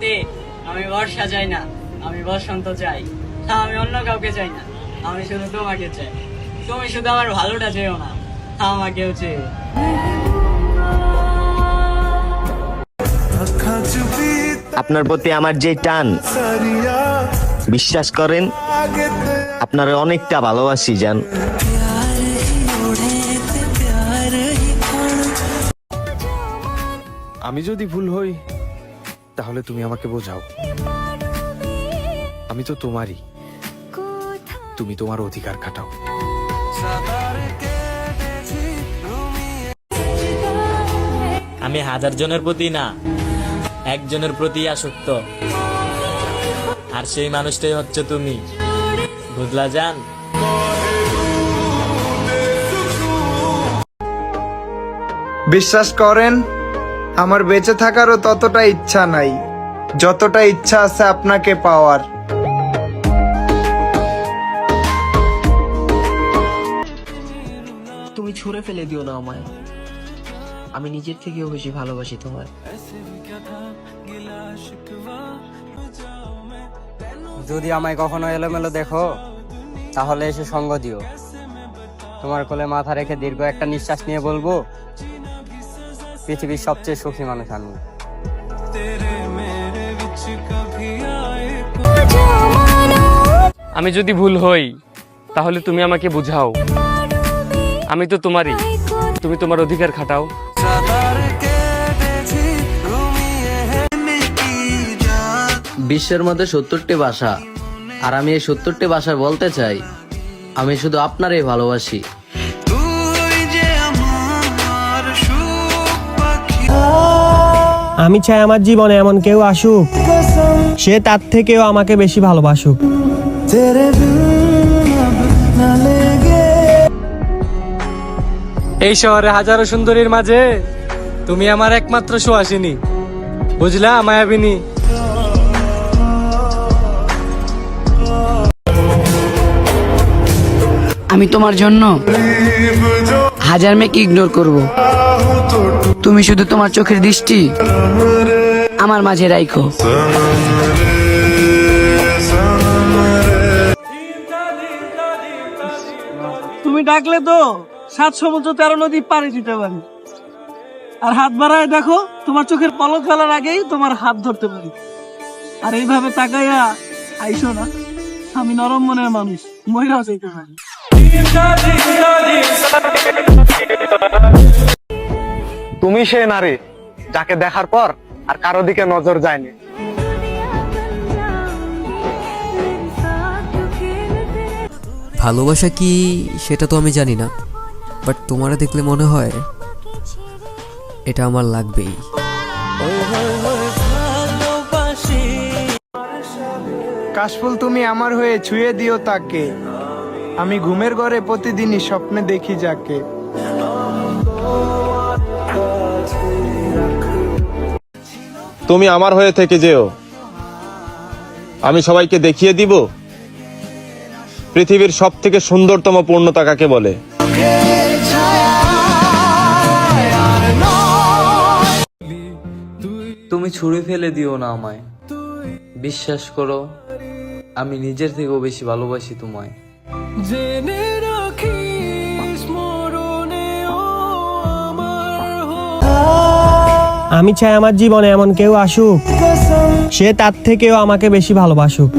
সত্যি আমি বর্ষা চাই না, আমি বসন্ত চাই। আমি অন্য কাউকে চাই না, আমি শুধু তোমাকে চাই। তুমি শুধু আমার ভালোটা চেয়েও না, আমাকেও চেয়েও। আপনার প্রতি আমার যে টান, বিশ্বাস করেন আপনারা অনেকটা ভালোবাসি জান। আমি যদি ভুল হই তাহলে তুমি আমাকে বোঝাও। আমি তো তোমারই, তুমি তোমার অধিকার খাটাও। আমি 1000 জনের প্রতি না, একজনের প্রতি আসক্ত, আর সেই মানুষটাই হচ্ছে তুমি। বুঝলা জান? বিশ্বাস করেন আমার বেঁচে থাকারও ততটা ইচ্ছা নাই যতটা ইচ্ছা আছে আপনাকে পাওয়ার। তুমি ছুঁড়ে ফেলে দিও না আমায়, আমি নিজের থেকেও বেশি ভালোবাসি তোমায়। যদি আমায় কখনো এলোমেলো দেখো তাহলে এসে সঙ্গ দিও। তোমার কোলে মাথা রেখে দীর্ঘ একটা নিঃশ্বাস নিয়ে বলবো, পৃথিবীর সবচেয়ে সুখী মানুষ আমি। আমি যদি ভুল হই তাহলে তুমি আমাকে বুঝাও। আমি তো তোমারই, তুমি তোমার অধিকার খাটাও। বিশ্বের মধ্যে 70টি ভাষা, আর আমি এই 70টি ভাষায় বলতে চাই আমি শুধু আপনারই ভালোবাসি। আমি চাই আমার জীবনে এমন কেউ আসুক, সে তার থেকেও আমাকে বেশি ভালোবাসুক। এই শহরে হাজারো সুন্দরীর মাঝে তুমি আমার একমাত্র সুহাসিনী। বুঝলা মায়াবিনী? আমি তোমার জন্য 1000 মেয়েকে ইগনোর করব, তুমি শুধু তোমার চোখের দৃষ্টি আমার মাঝে রাখো। তুমি ডাকলে তো 7 সমুদ্র 13 নদী পাড়ি দিতে পারি, আর হাত বাড়ায় দেখো তোমার চোখের পলক ফেলার আগেই তোমার হাত ধরতে পারি। আর এইভাবে তাকাইয়া আইসো না, আমি নরম মনের মানুষ, মহিলাও চাইতে পারি। তুমি সে নারী যাকে দেখার পর আর কারো দিকে নজর যায়নি। ভালোবাসা কি সেটা তো আমি জানি না, বাট তোমারে দেখলে মনে হয় এটা আমার লাগবেই। কাশফুল তুমি আমার হয়ে ছুঁয়ে দিও তাকে, আমি ঘুমের ঘরে প্রতিদিনই স্বপ্নে দেখি যাকে। তুমি আমার হয়ে থেকে যেও, আমি সবাইকে দেখিয়ে দিব পৃথিবীর সব থেকে সুন্দরতম পূর্ণতা কাকে বলে। তুমি ছুঁড়ে ফেলে দিও না আমায়, বিশ্বাস করো আমি নিজের থেকেও বেশি ভালোবাসি তোমায়। আমি চাই আমার জীবনে এমন কেউ আসুক, সে তার থেকেও আমাকে বেশি ভালোবাসুক।